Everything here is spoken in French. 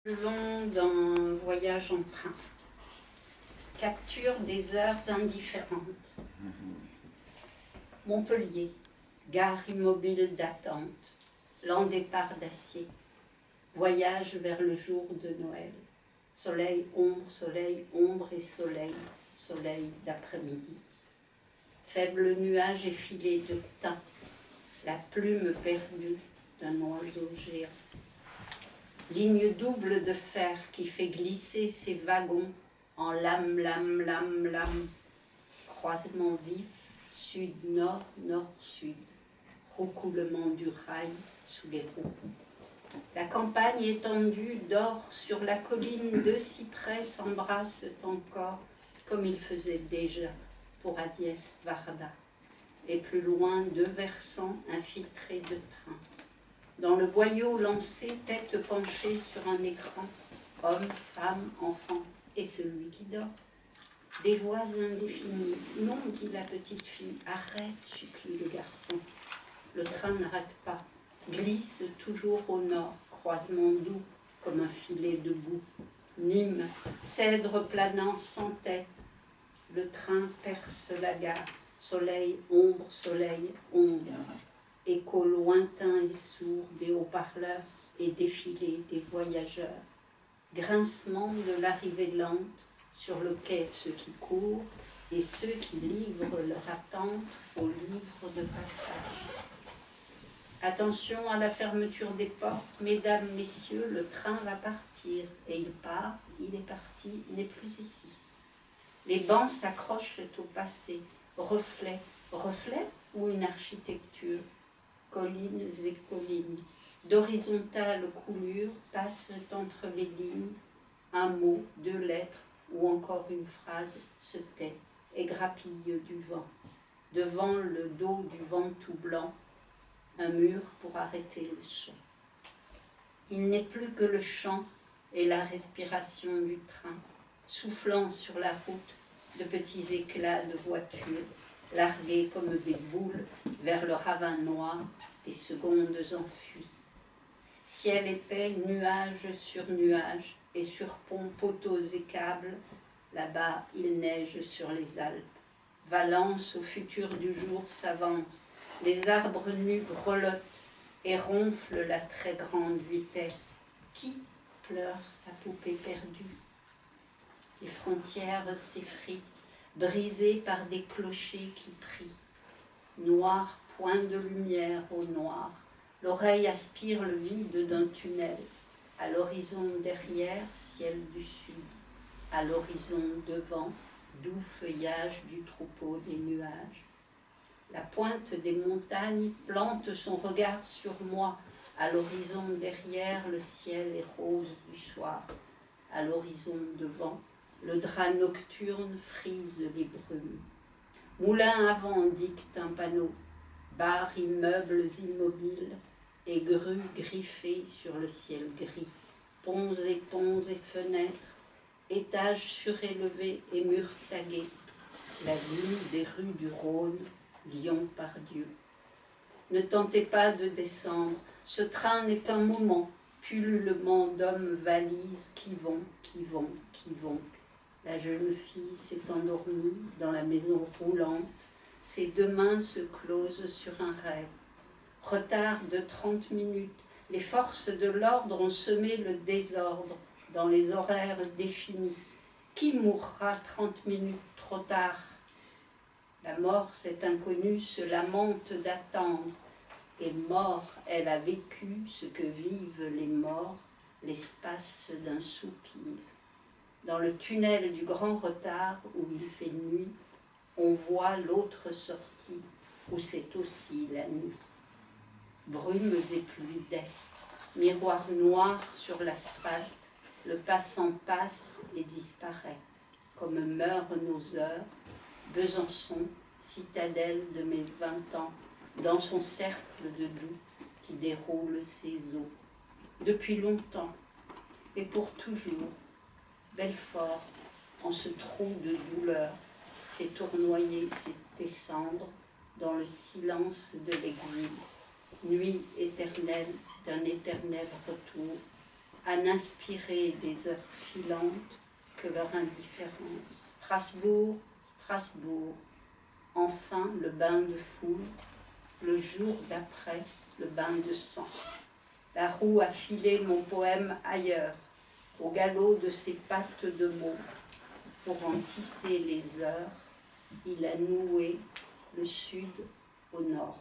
Long d'un voyage en train. Capture des heures indifférentes. Montpellier, gare immobile d'attente, lent départ d'acier. Voyage vers le jour de Noël. Soleil, ombre et soleil, soleil d'après-midi. Faible nuage effilé de teint, la plume perdue d'un oiseau géant. Ligne double de fer qui fait glisser ses wagons en lame, lame, lame, lame. Croisement vif, sud-nord, nord-sud. Roucoulement du rail sous les roues. La campagne étendue dort sur la colline, deux cyprès s'embrassent encore comme il faisait déjà pour Agnès Varda. Et plus loin, deux versants infiltrés de trains. Dans le boyau lancé, tête penchée sur un écran, homme, femme, enfant et celui qui dort. Des voix indéfinies. Non, dit la petite fille. Arrête, supplie le garçon. Le train n'arrête pas, glisse toujours au nord, croisement doux comme un filet de boue. Nîmes, cèdre planant sans tête. Le train perce la gare. Soleil, ombre. Écho lointain et sourd des haut-parleurs et défilé des voyageurs. Grincement de l'arrivée lente sur le quai ceux qui courent et ceux qui livrent leur attente au livre de passage. Attention à la fermeture des portes, mesdames, messieurs, le train va partir et il part, il est parti, n'est plus ici. Les bancs s'accrochent au passé, reflets ou une architecture? Collines et collines, d'horizontales coulures passent entre les lignes, un mot, deux lettres ou encore une phrase se tait et grappille du vent. Devant le dos du vent tout blanc, un mur pour arrêter le son. Il n'est plus que le chant et la respiration du train, soufflant sur la route de petits éclats de voitures, largués comme des boules vers le ravin noir des secondes enfuies. Ciel épais, nuage sur nuage, et sur ponts, poteaux et câbles, là-bas il neige sur les Alpes. Valence au futur du jour s'avance, les arbres nus grelottent et ronflent la très grande vitesse. Qui pleure sa poupée perdue? Les frontières s'effritent, brisées par des clochers qui prient. Noir, point de lumière au noir, l'oreille aspire le vide d'un tunnel. À l'horizon derrière, ciel du sud. À l'horizon devant, doux feuillage du troupeau des nuages. La pointe des montagnes plante son regard sur moi. À l'horizon derrière, le ciel est rose du soir. À l'horizon devant, le drap nocturne frise les brumes. Moulin avant dicte un panneau, bars, immeubles immobiles et grues griffées sur le ciel gris, ponts et fenêtres, étages surélevés et murs tagués, la vue des rues du Rhône, Lyon par Dieu. Ne tentez pas de descendre, ce train n'est qu'un moment, pullulement d'hommes valises qui vont. La jeune fille s'est endormie dans la maison roulante, ses deux mains se closent sur un rêve. Retard de 30 minutes, les forces de l'ordre ont semé le désordre dans les horaires définis. Qui mourra 30 minutes trop tard? La mort, cette inconnue, se lamente d'attendre. Et mort, elle a vécu ce que vivent les morts, l'espace d'un soupir. Dans le tunnel du grand retard où il fait nuit, on voit l'autre sortie où c'est aussi la nuit. Brumes et pluies d'est, miroir noir sur l'asphalte, le passant passe et disparaît, comme meurent nos heures. Besançon, citadelle de mes 20 ans, dans son cercle de doux qui déroule ses eaux. Depuis longtemps, et pour toujours, Belfort, en ce trou de douleur, fait tournoyer ses cendres dans le silence de l'exil, nuit éternelle d'un éternel retour, à n'inspirer des heures filantes que leur indifférence. Strasbourg, Strasbourg, enfin le bain de foule, le jour d'après, le bain de sang. La roue a filé mon poème ailleurs, au galop de ses pattes de mots. Pour en tisser les heures, il a noué le sud au nord.